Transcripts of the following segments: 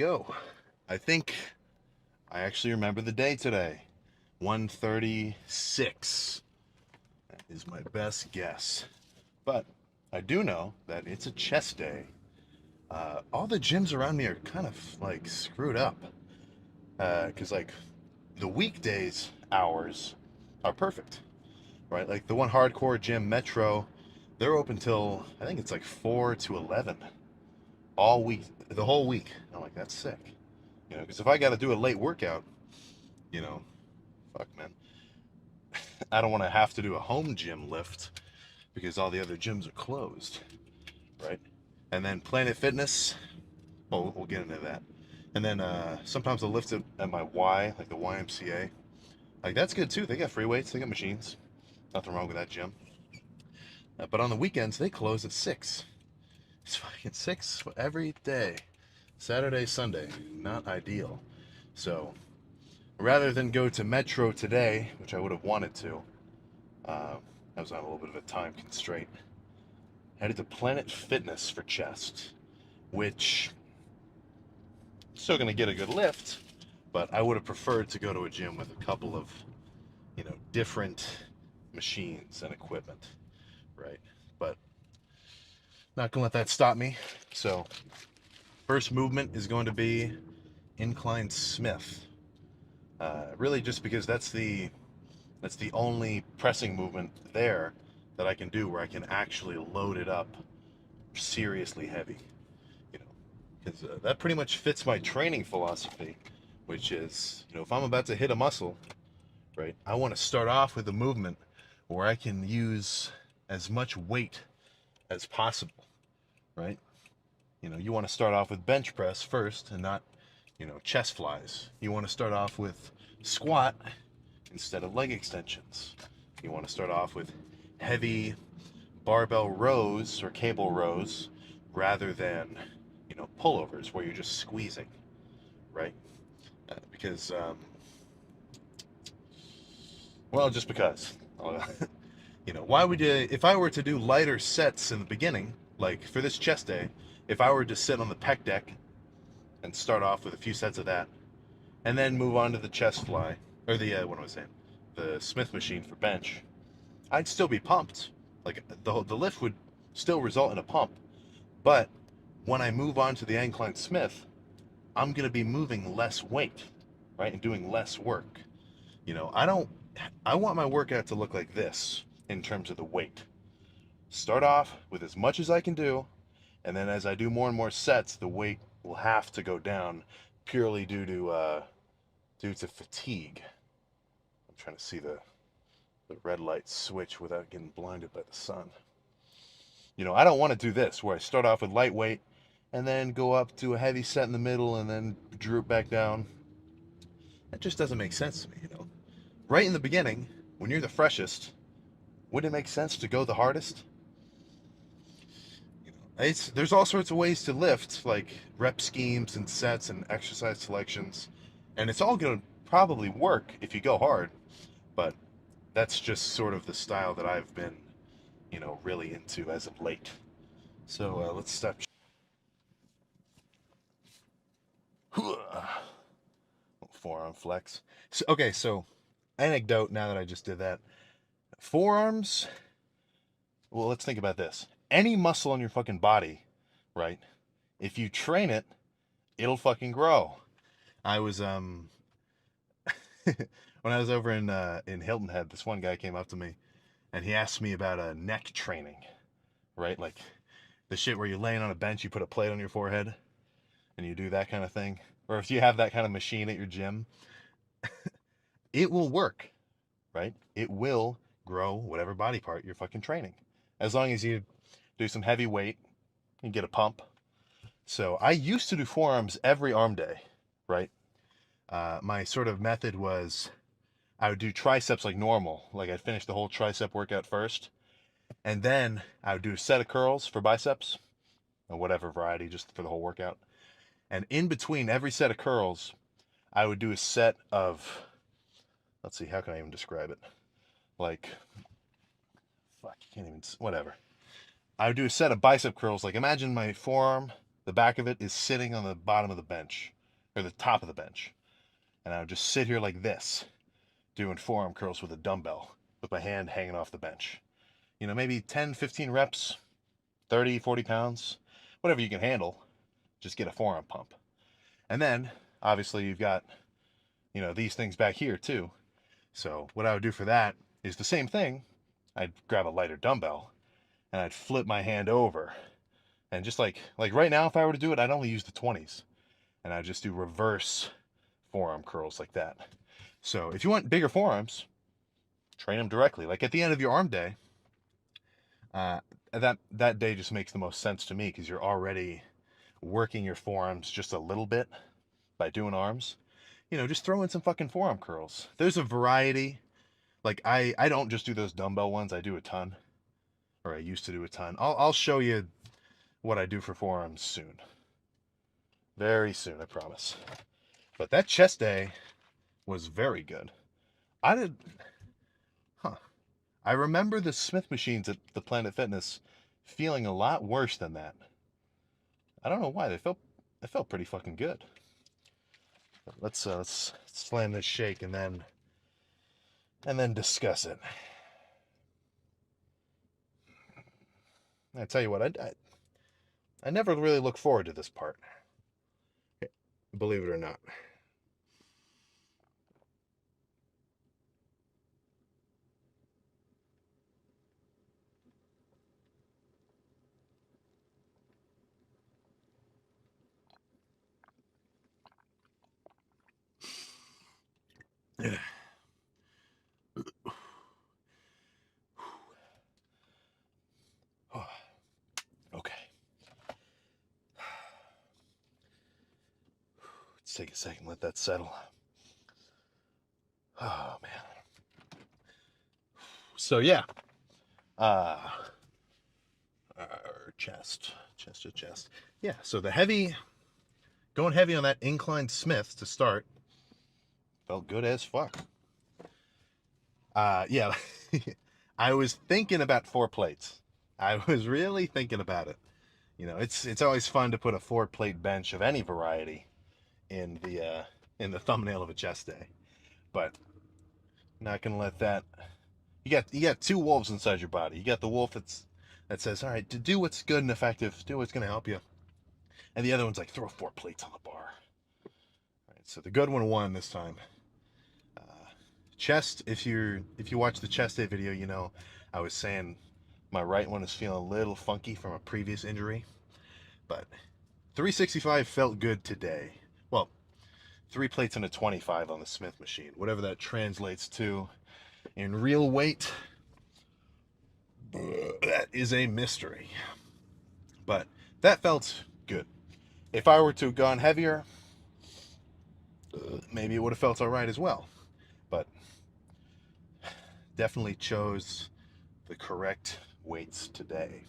Go. I think I actually remember the day today. 136 is my best guess. But I do know that it's a chest day. All the gyms around me are kind of like screwed up. Because like the weekdays hours are perfect, right? Like the one hardcore gym, Metro, they're open till I think it's like 4 to 11 all week, the whole week. I'm like, that's sick. Because if I got to do a late workout, you know, fuck, man. I don't want to have to do a home gym lift because all the other gyms are closed, right? And then Planet Fitness, well, we'll get into that. And then sometimes I'll lift it at my Y, like the YMCA. Like, that's good too. They got free weights, they got machines. Nothing wrong with that gym. But on the weekends, they close at 6. It's fucking 6 every day. Saturday, Sunday. Not ideal. So, rather than go to Metro today, which I would have wanted to, I was on a little bit of a time constraint. Headed to Planet Fitness for chest, which still going to get a good lift, but I would have preferred to go to a gym with a couple of, different machines and equipment, right? But not going to let that stop me. So, first movement is going to be incline Smith. Really, just because that's the only pressing movement there that I can do where I can actually load it up seriously heavy, you know, because that pretty much fits my training philosophy, which is, if I'm about to hit a muscle, right, I want to start off with a movement where I can use as much weight as possible, right? You want to start off with bench press first and not, chest flies. You want to start off with squat instead of leg extensions. You want to start off with heavy barbell rows or cable rows rather than, pullovers where you're just squeezing, right? Because, well, just because. Why would you, if I were to do lighter sets in the beginning, like for this chest day, if I were to sit on the pec deck and start off with a few sets of that, and then move on to the chest fly, or the, what am I saying? The Smith machine for bench, I'd still be pumped. Like the lift would still result in a pump, but when I move on to the incline Smith, I'm gonna be moving less weight, right, and doing less work. I don't. I want my workout to look like this in terms of the weight. Start off with as much as I can do, and then as I do more and more sets, the weight will have to go down purely due to fatigue. I'm trying to see the red light switch without getting blinded by the sun. I don't want to do this where I start off with lightweight and then go up to a heavy set in the middle and then droop back down. That just doesn't make sense to me. Right in the beginning, when you're the freshest, wouldn't it make sense to go the hardest? There's all sorts of ways to lift, like rep schemes and sets and exercise selections, and it's all going to probably work if you go hard, but that's just sort of the style that I've been, really into as of late. So let's step. Forearm flex. So anecdote now that I just did that. Forearms, well, let's think about this. Any muscle on your fucking body, right? If you train it, it'll fucking grow. I was when I was over in Hilton Head, this one guy came up to me and he asked me about neck training, right? Like the shit where you're laying on a bench, you put a plate on your forehead and you do that kind of thing. Or if you have that kind of machine at your gym, it will work, right? It will grow whatever body part you're fucking training. As long as you do some heavy weight and get a pump. So I used to do forearms every arm day, right? My sort of method was I would do triceps like normal. Like I'd finish the whole tricep workout first. And then I would do a set of curls for biceps, or whatever variety, just for the whole workout. And in between every set of curls, I would do a set of, let's see, how can I even describe it? Like, fuck, you can't even, whatever. I would do a set of bicep curls. Like imagine my forearm, The back of it is sitting on the bottom of the bench, or the top of the bench. And I would just sit here like this, doing forearm curls with a dumbbell, with my hand hanging off the bench. You know, maybe 10, 15 reps, 30, 40 pounds, whatever you can handle. Just get a forearm pump. And then, obviously, you've got, you know, these things back here too. So what I would do for that is the same thing. I'd grab a lighter dumbbell and I'd flip my hand over. And just like right now, if I were to do it, I'd only use the 20s. And I'd just do reverse forearm curls like that. So if you want bigger forearms, train them directly. Like at the end of your arm day, that day just makes the most sense to me because you're already working your forearms just a little bit by doing arms. You know, just throw in some fucking forearm curls. There's a variety. Like I don't just do those dumbbell ones. I do a ton, or I used to do a ton. I'll show you what I do for forearms soon. Very soon, I promise. But that chest day was very good. I remember the Smith machines at the Planet Fitness feeling a lot worse than that. I don't know why. They felt pretty fucking good. Let's slam this shake and then discuss it. I tell you what, I never really look forward to this part, believe it or not. Okay. Let's take a second, let that settle. Oh man. So yeah. Chest to chest. Yeah, so going heavy on that inclined Smith to start felt good as fuck. Yeah. I was thinking about 4 plates. I was really thinking about it. You know, it's always fun to put a 4-plate bench of any variety in the thumbnail of a chest day. But not gonna let that. You got 2 wolves inside your body. You got the wolf that says, all right, to do what's good and effective, do what's gonna help you. And the other one's like, throw 4 plates on the bar. All right, so the good one won this time. Chest, if you watch the chest day video, you know I was saying my right one is feeling a little funky from a previous injury, but 365 felt good today. Well, 3 plates and a 25 on the Smith machine, whatever that translates to in real weight, that is a mystery. But that felt good. If I were to have gone heavier, maybe it would have felt all right as well. But definitely chose the correct weights today.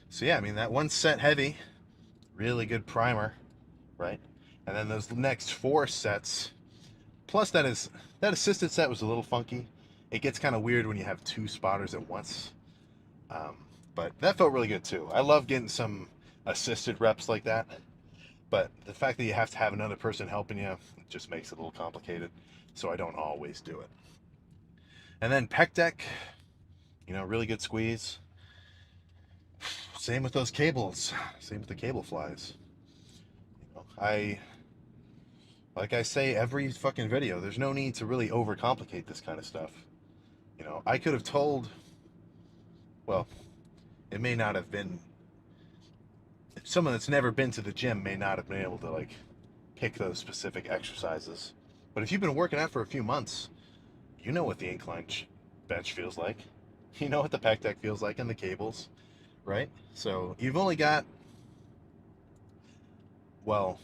So yeah, I mean, that one set heavy, really good primer, right? And then those next 4 sets, plus that assisted set was a little funky. It gets kind of weird when you have 2 spotters at once. But that felt really good too. I love getting some assisted reps like that. But the fact that you have to have another person helping you just makes it a little complicated. So I don't always do it. And then pec deck, you know, really good squeeze. Same with those cables. Same with the cable flies. You know, like I say every fucking video, there's no need to really overcomplicate this kind of stuff. You know, I could have told, well, it may not have been, someone that's never been to the gym may not have been able to like pick those specific exercises. But if you've been working out for a few months, you know what the incline bench feels like. You know what the pec deck feels like and the cables, right? So you've only got, well,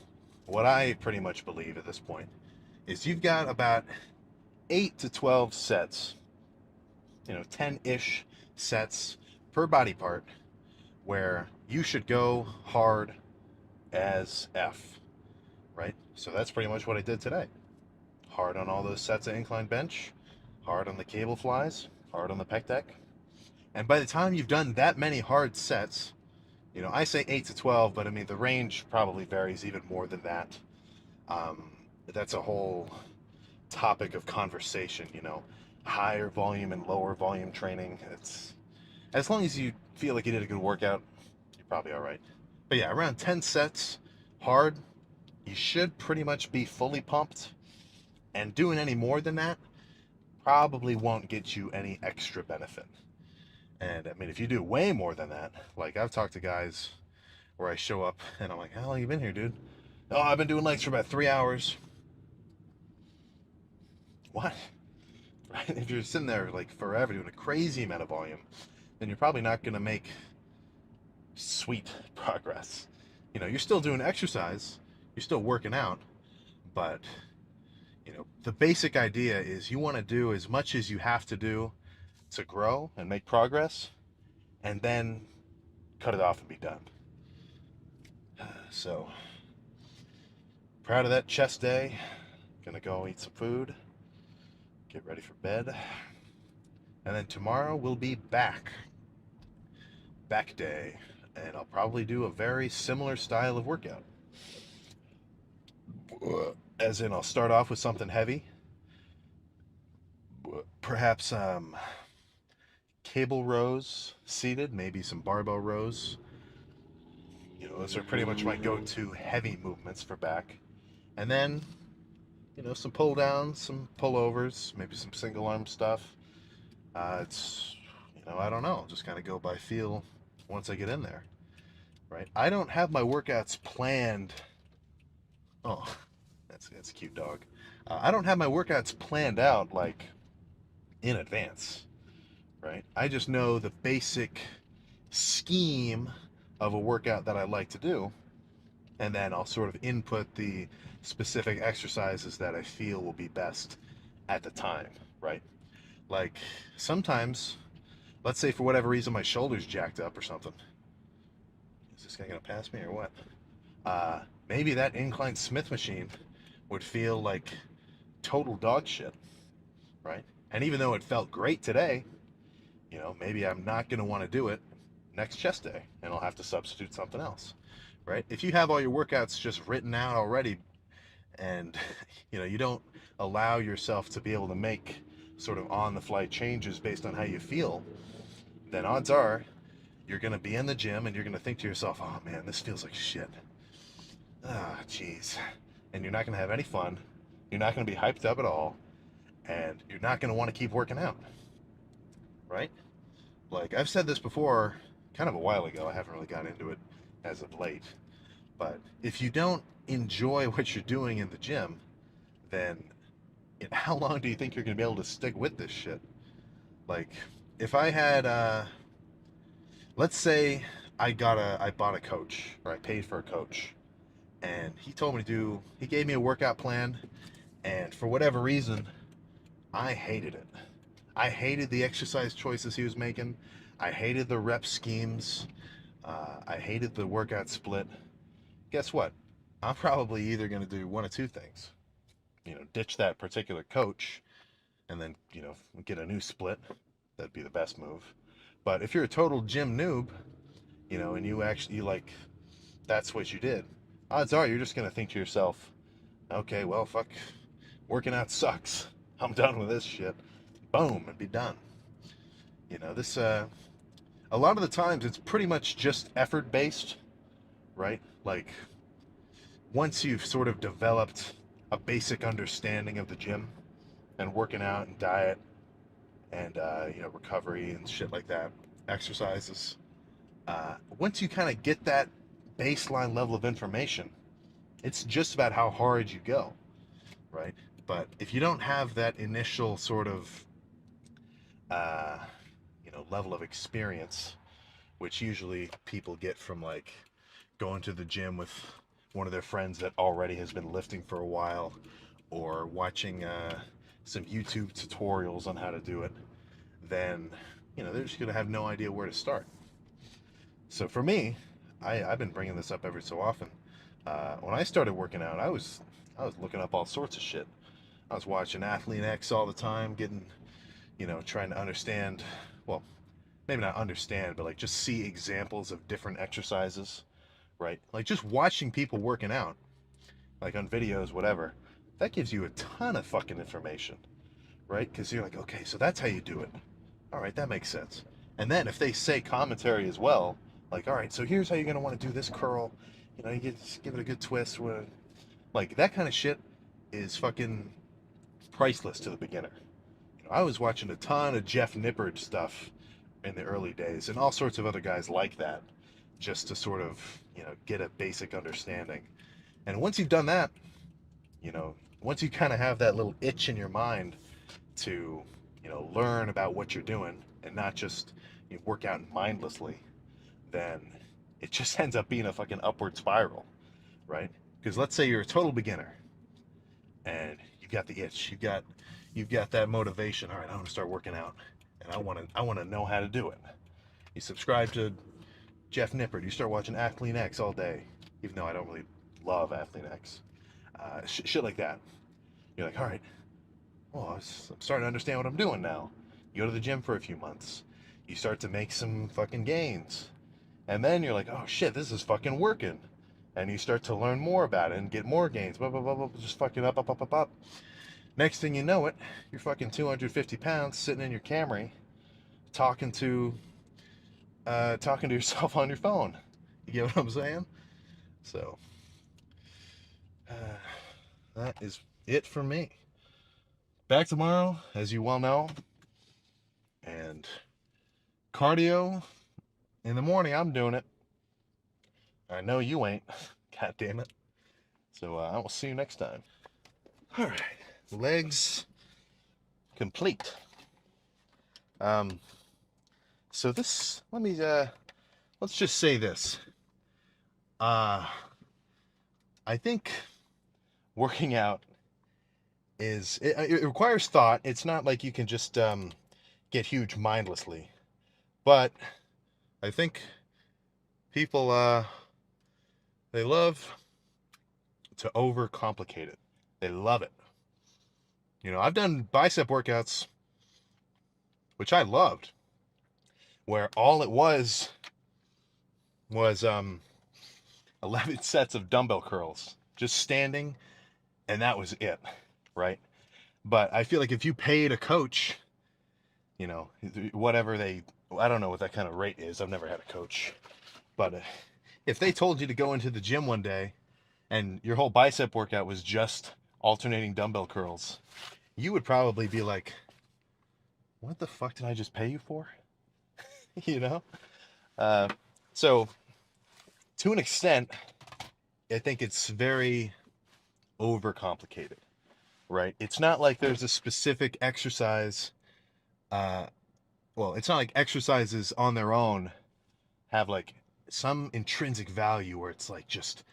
what I pretty much believe at this point is you've got about 8 to 12 sets, you know, 10-ish sets per body part where you should go hard as F, right? So that's pretty much what I did today. Hard on all those sets of incline bench, hard on the cable flies, hard on the pec deck. And by the time you've done that many hard sets, I say 8 to 12, but I mean, the range probably varies even more than that. Um, that's a whole topic of conversation, higher volume and lower volume training. It's as long as you feel like you did a good workout, you're probably all right. But yeah, around 10 sets, hard, you should pretty much be fully pumped. And doing any more than that probably won't get you any extra benefit. And I mean, if you do way more than that, like I've talked to guys where I show up and I'm like, how long you been here, dude? Oh, I've been doing legs for about 3 hours. What? Right? If you're sitting there like forever doing a crazy amount of volume, then you're probably not going to make sweet progress. You're still doing exercise, you're still working out, but the basic idea is you want to do as much as you have to do to grow and make progress, and then cut it off and be done. So, proud of that chest day. Gonna go eat some food, get ready for bed, and then tomorrow we'll be back day, and I'll probably do a very similar style of workout. As in, I'll start off with something heavy, perhaps cable rows seated, maybe some barbell rows. Those are pretty much my go-to heavy movements for back. And then, some pull downs, some pullovers, maybe some single arm stuff. It's, I don't know, just kind of go by feel once I get in there, right? I don't have my workouts planned. Oh, that's a cute dog. I don't have my workouts planned out like in advance, right? I just know the basic scheme of a workout that I like to do, and then I'll sort of input the specific exercises that I feel will be best at the time, right? Like sometimes, let's say for whatever reason my shoulder's jacked up or something. Is this guy gonna pass me or what? Maybe that incline Smith machine would feel like total dog shit, right? And even though it felt great today, maybe I'm not going to want to do it next chest day and I'll have to substitute something else, right? If you have all your workouts just written out already and, you don't allow yourself to be able to make sort of on the fly changes based on how you feel, then odds are you're going to be in the gym and you're going to think to yourself, oh man, this feels like shit. Ah, jeez. And you're not going to have any fun. You're not going to be hyped up at all. And you're not going to want to keep working out. Right? Like, I've said this before, kind of a while ago. I haven't really got into it as of late. But if you don't enjoy what you're doing in the gym, then how long do you think you're going to be able to stick with this shit? Like, if I had, let's say I bought a coach, or I paid for a coach, and he gave me a workout plan, and for whatever reason, I hated it. I hated the exercise choices he was making. I hated the rep schemes. I hated the workout split. Guess what? I'm probably either going to do one of two things. Ditch that particular coach and then, get a new split. That'd be the best move. But if you're a total gym noob, and you like, that's what you did, odds are you're just going to think to yourself, okay, well, fuck, working out sucks. I'm done with this shit. Boom, and be done. This, a lot of the times it's pretty much just effort based, right? Like, once you've sort of developed a basic understanding of the gym and working out and diet and, recovery and shit like that, exercises, once you kind of get that baseline level of information, it's just about how hard you go, right? But if you don't have that initial sort of, level of experience, which usually people get from like going to the gym with one of their friends that already has been lifting for a while, or watching some YouTube tutorials on how to do it, then they're just gonna have no idea where to start. So for me, I've been bringing this up every so often. When I started working out, I was looking up all sorts of shit. I was watching Athlete X all the time, getting, trying to understand, well, maybe not understand, but like just see examples of different exercises, right? Like just watching people working out, like on videos, whatever, that gives you a ton of fucking information, right? Because you're like, okay, so that's how you do it. All right, that makes sense. And then if they say commentary as well, like, all right, so here's how you're gonna want to do this curl. You know, just give it a good twist. Like that kind of shit is fucking priceless to the beginner. You know, I was watching a ton of Jeff Nippard stuff in the early days, and all sorts of other guys like that, just to sort of get a basic understanding. And once you've done that, once you kind of have that little itch in your mind to learn about what you're doing and not just work out mindlessly, then it just ends up being a fucking upward spiral, right? Because let's say you're a total beginner and you've got the itch, you've got that motivation. All right, I want to start working out, and I want to know how to do it. You subscribe to Jeff Nippard. You start watching Athlete X all day, even though I don't really love Athlete X. Shit like that. You're like, all right, well, I'm starting to understand what I'm doing now. You go to the gym for a few months. You start to make some fucking gains. And then you're like, oh shit, this is fucking working. And you start to learn more about it and get more gains. Blah, blah, blah, blah, just fucking up, up, up, up, up. Next thing you know it, you're fucking 250 pounds sitting in your Camry talking to yourself on your phone. You get what I'm saying? So, uh, that is it for me. Back tomorrow, as you well know. And cardio in the morning, I'm doing it. I know you ain't. God damn it. So I will see you next time. All right, legs complete. So this, let's just say this. I think working out it requires thought. It's not like you can just get huge mindlessly. But I think people they love to overcomplicate it. They love it. I've done bicep workouts, which I loved, where all it was 11 sets of dumbbell curls, just standing, and that was it, right? But I feel like if you paid a coach, whatever I don't know what that kind of rate is. I've never had a coach. But if they told you to go into the gym one day and your whole bicep workout was just alternating dumbbell curls, you would probably be like, what the fuck did I just pay you for? So to an extent, I think it's very overcomplicated, right? It's not like there's a specific exercise. It's not like exercises on their own have like some intrinsic value where it's like just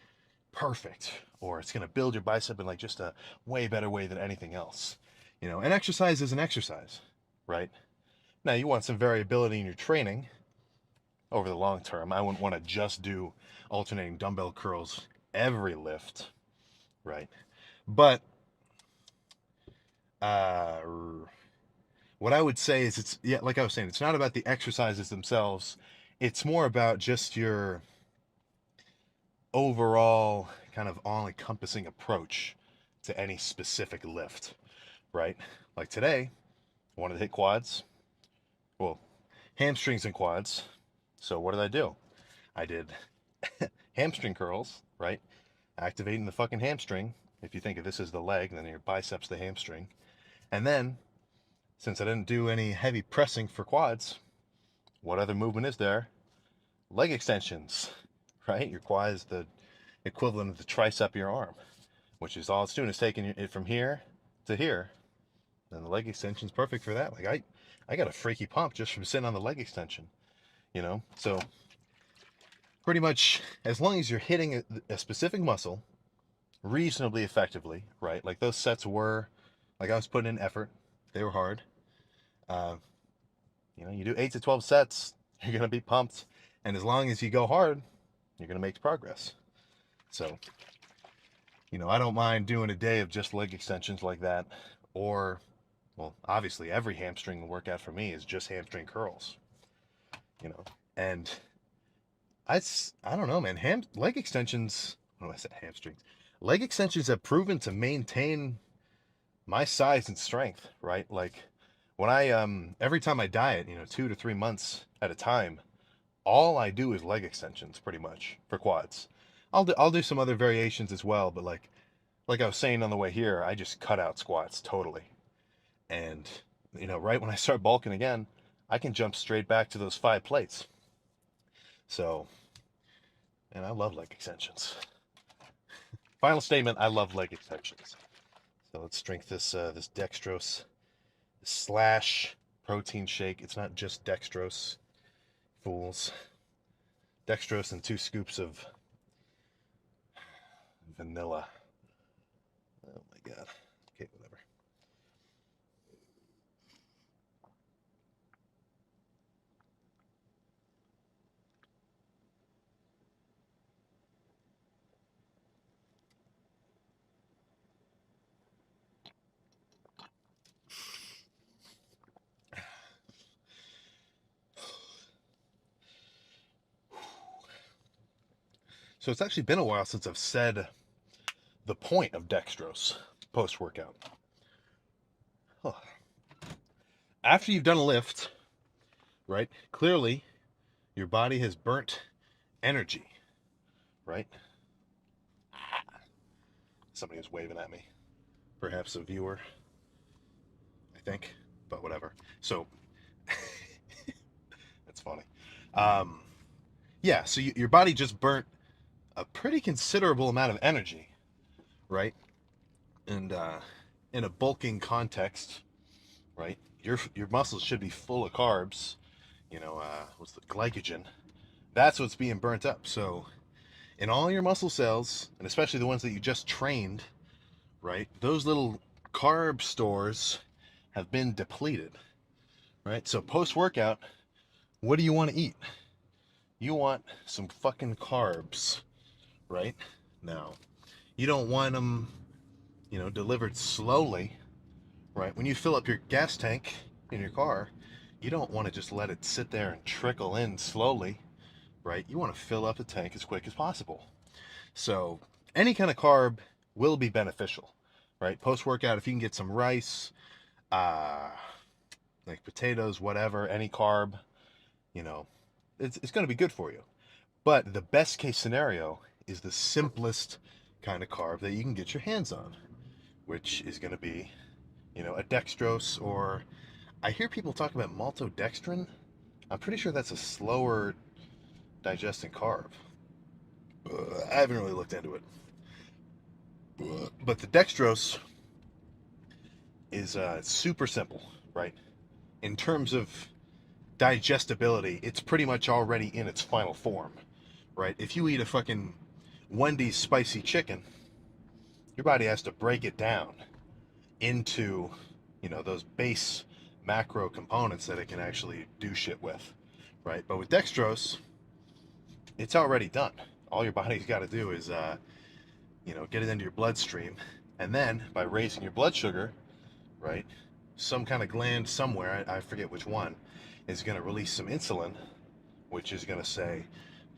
perfect, or it's going to build your bicep in like just a way better way than anything else. An exercise is an exercise, right? Now you want some variability in your training over the long term. I wouldn't want to just do alternating dumbbell curls every lift, right? But what I would say is like I was saying, it's not about the exercises themselves. It's more about just your overall kind of all-encompassing approach to any specific lift, right? Like today, I wanted to hit quads. Well, hamstrings and quads. So what did I do? I did hamstring curls, right? Activating the fucking hamstring. If you think of this as the leg, then your biceps the hamstring. And then, since I didn't do any heavy pressing for quads, what other movement is there? Leg extensions, right? Your quad is the equivalent of the tricep of your arm, which is all it's doing is taking it from here to here. And the leg extension is perfect for that. Like I got a freaky pump just from sitting on the leg extension, So pretty much as long as you're hitting a specific muscle reasonably effectively, right? Like those sets were, like I was putting in effort. They were hard. You do 8 to 12 sets, you're going to be pumped. And as long as you go hard, you're going to make progress. So, I don't mind doing a day of just leg extensions like that. Or, well, obviously every hamstring workout for me is just hamstring curls. you know. And I don't know, man. Leg extensions. What do I say? Hamstrings. Leg extensions have proven to maintain my size and strength, right? Like when I every time I diet, 2 to 3 months at a time, all I do is leg extensions pretty much for quads. I'll do some other variations as well, but like I was saying on the way here, I just cut out squats totally. And right when I start bulking again, I can jump straight back to those 5 plates. So, and I love leg extensions. Final statement, I love leg extensions. So let's drink this dextrose slash protein shake. It's not just dextrose, fools. Dextrose and 2 scoops of vanilla. Oh my god. Okay, whatever. So it's actually been a while since I've said the point of dextrose post-workout. Huh. After you've done a lift, right? Clearly, your body has burnt energy, right? Somebody was waving at me. Perhaps a viewer, I think, but whatever. So, that's funny. Um, yeah, so your body just burnt a pretty considerable amount of energy, right? And in a bulking context, right? Your muscles should be full of carbs. What's the glycogen? That's what's being burnt up. So in all your muscle cells, and especially the ones that you just trained, right? Those little carb stores have been depleted, right? So post workout, what do you want to eat? You want some fucking carbs, right? Now, you don't want them, delivered slowly, right? When you fill up your gas tank in your car, you don't want to just let it sit there and trickle in slowly, right? You want to fill up the tank as quick as possible. So any kind of carb will be beneficial, right? Post workout, if you can get some rice, uh, like potatoes, whatever, any carb, it's going to be good for you. But the best case scenario is the simplest kind of carb that you can get your hands on, which is going to be, a dextrose, or I hear people talk about maltodextrin. I'm pretty sure that's a slower digesting carb. I haven't really looked into it. But the dextrose is super simple, right? In terms of digestibility, it's pretty much already in its final form, right? If you eat a fucking Wendy's spicy chicken, your body has to break it down into, those base macro components that it can actually do shit with, right? But with dextrose, it's already done. All your body's got to do is, get it into your bloodstream, and then by raising your blood sugar, right, some kind of gland somewhere, I forget which one, is going to release some insulin, which is going to say,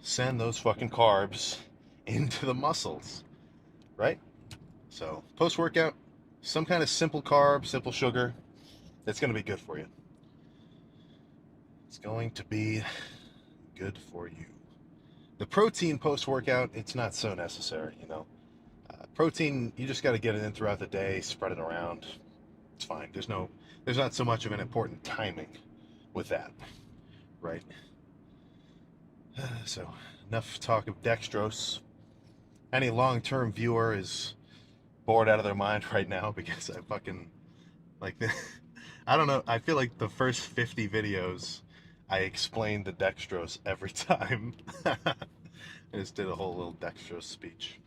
send those fucking carbs into the muscles, right? So post workout, some kind of simple carb, simple sugar, that's going to be good for you. It's going to be good for you. The protein post workout, it's not so necessary, protein, you just got to get it in throughout the day, spread it around. It's fine. There's not so much of an important timing with that, right? So enough talk of dextrose. Any long-term viewer is bored out of their mind right now because I fucking like the, I don't know. I feel like the first 50 videos I explained the dextrose every time. I just did a whole little dextrose speech.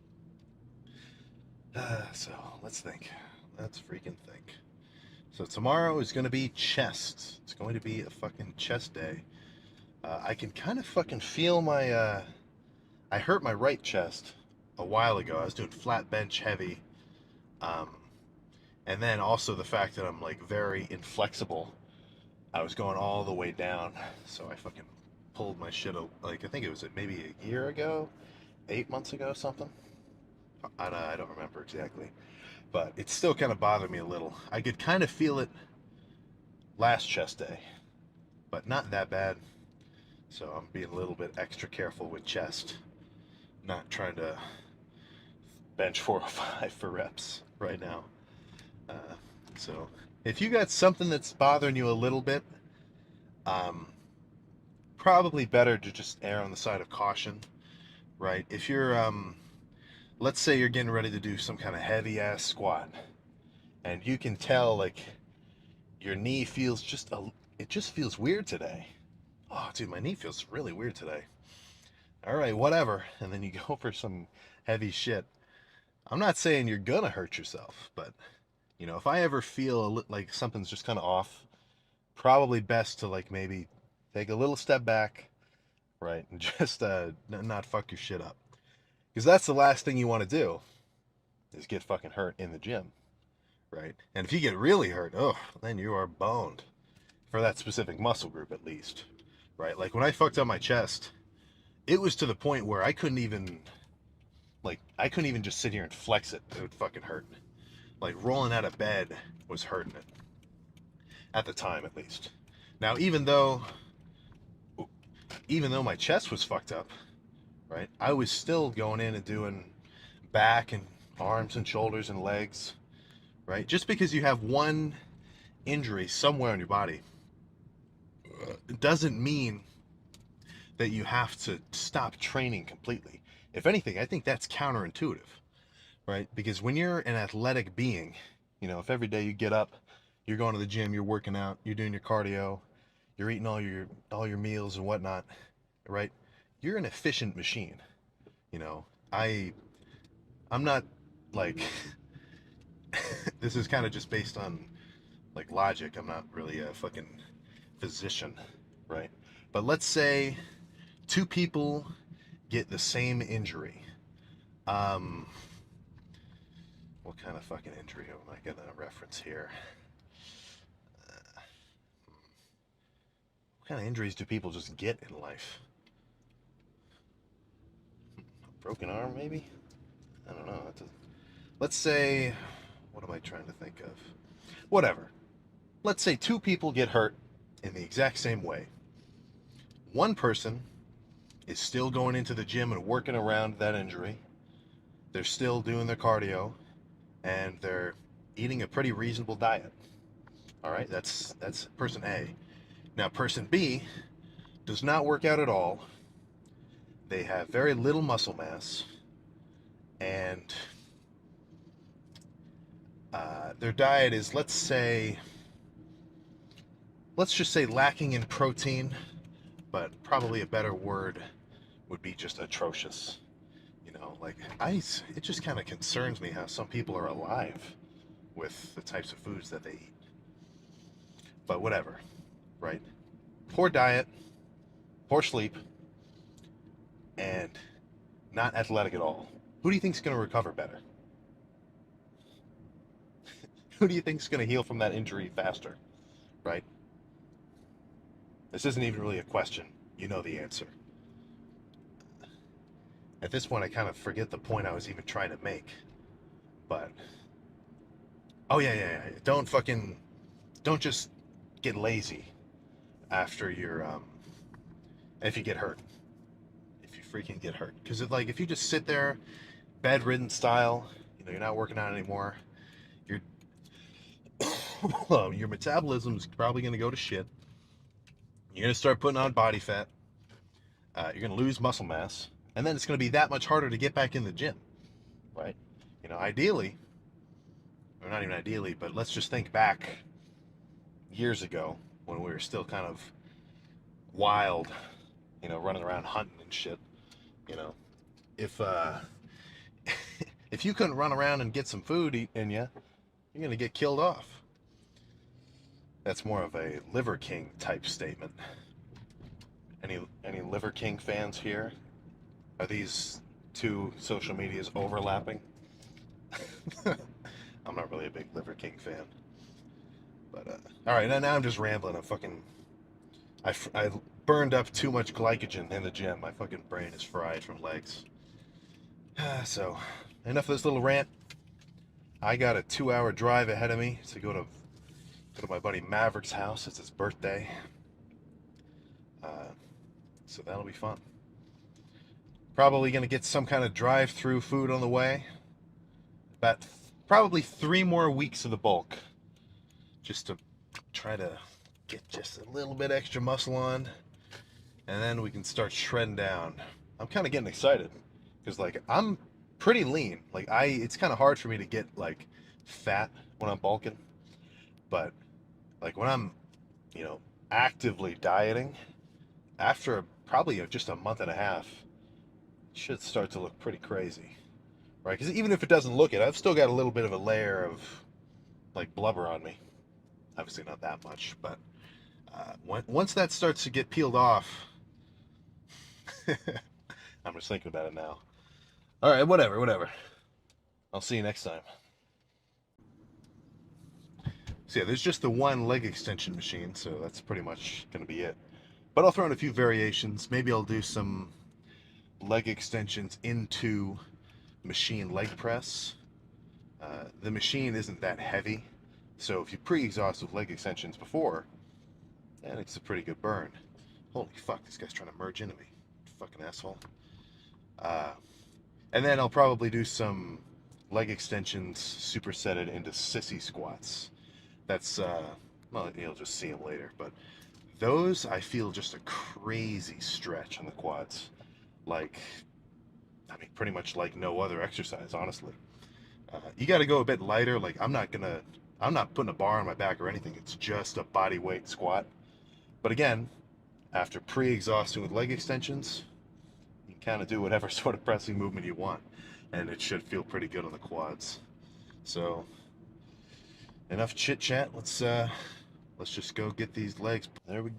So let's think. Let's freaking think. So tomorrow is going to be chest. It's going to be a fucking chest day. I can kind of fucking feel my. I hurt my right chest a while ago. I was doing flat bench heavy. And then also the fact that I'm like very inflexible. I was going all the way down. So I fucking pulled my shit, like, I think it was maybe a year ago, 8 months ago, something. I don't remember exactly. But it still kind of bothered me a little. I could kind of feel it last chest day, but not that bad. So I'm being a little bit extra careful with chest. Not trying to bench 405 for reps right now. Uh, so if you got something that's bothering you a little bit, um, probably better to just err on the side of caution, right? If you're, let's say you're getting ready to do some kind of heavy ass squat, and you can tell like your knee feels it just feels weird today. Oh, dude, my knee feels really weird today. All right, whatever. And then you go for some heavy shit. I'm not saying you're gonna hurt yourself, but if I ever feel like something's just kind of off, probably best to like maybe take a little step back, right, and just not fuck your shit up, because that's the last thing you want to do is get fucking hurt in the gym, right? And if you get really hurt, oh, then you are boned for that specific muscle group at least, right? Like when I fucked up my chest, it was to the point where I couldn't even just sit here and flex it. It would fucking hurt. Like rolling out of bed was hurting it at the time, at least. Now, even though my chest was fucked up, right, I was still going in and doing back and arms and shoulders and legs, right? Just because you have one injury somewhere on your body, it doesn't mean that you have to stop training completely. If anything, I think that's counterintuitive, right? Because when you're an athletic being, if every day you get up, you're going to the gym, you're working out, you're doing your cardio, you're eating all your meals and whatnot, right? You're an efficient machine. I'm not like this is kind of just based on like logic. I'm not really a fucking physician, right? But let's say two people get the same injury. Um, what kind of fucking injury am I gonna reference here? What kind of injuries do people just get in life? A broken arm, maybe? I don't know. Let's say, what am I trying to think of? Whatever. Let's say two people get hurt in the exact same way. One person is still going into the gym and working around that injury. They're still doing their cardio, and they're eating a pretty reasonable diet. All right, that's person A. Now, person B does not work out at all. They have very little muscle mass, and their diet is, let's just say lacking in protein, but probably a better word would be just atrocious. Like it just kind of concerns me how some people are alive with the types of foods that they eat. But whatever, right? Poor diet, poor sleep, and not athletic at all. Who do you think is going to recover better? Who do you think is going to heal from that injury faster, right? This isn't even really a question. You know the answer. At this point, I kind of forget the point I was even trying to make. But, oh yeah. Don't just get lazy after if you get hurt. If you freaking get hurt. Because if you just sit there, bedridden style, you're not working out anymore, your metabolism is probably going to go to shit. You're going to start putting on body fat. You're going to lose muscle mass. And then it's going to be that much harder to get back in the gym, right? Ideally, or not even ideally, but let's just think back years ago when we were still kind of wild, running around hunting and shit. If if you couldn't run around and get some food in you, you're going to get killed off. That's more of a Liver King type statement. Any Liver King fans here? Are these two social medias overlapping? I'm not really a big Liver King fan. But, all right, now I'm just rambling. I burned up too much glycogen in the gym. My fucking brain is fried from legs. So, enough of this little rant. I got a 2-hour drive ahead of me to go to my buddy Maverick's house. It's his birthday. So that'll be fun. Probably going to get some kind of drive-through food on the way. About probably 3 more weeks of the bulk. Just to try to get just a little bit extra muscle on. And then we can start shredding down. I'm kind of getting excited. Because, like, I'm pretty lean. Like, it's kind of hard for me to get, like, fat when I'm bulking. But, like, when I'm, actively dieting, after probably just a month and a half, it should start to look pretty crazy. Right? Because even if it doesn't look it, I've still got a little bit of a layer of, like, blubber on me. Obviously not that much, but once that starts to get peeled off, I'm just thinking about it now. All right, whatever. I'll see you next time. So yeah, there's just the one leg extension machine, so that's pretty much going to be it. But I'll throw in a few variations. Maybe I'll do some leg extensions into machine leg press. The machine isn't that heavy, so if you pre-exhaust with leg extensions before, then it's a pretty good burn. Holy fuck, this guy's trying to merge into me. Fucking asshole. And then I'll probably do some leg extensions supersetted into sissy squats. That's, well, you'll just see them later, but those I feel just a crazy stretch on the quads. Like, I mean, pretty much like no other exercise, honestly. You got to go a bit lighter. Like, I'm not putting a bar on my back or anything. It's just a body weight squat. But again, after pre-exhausting with leg extensions, you can kind of do whatever sort of pressing movement you want, and it should feel pretty good on the quads. So, enough chit chat. Let's just go get these legs. There we go.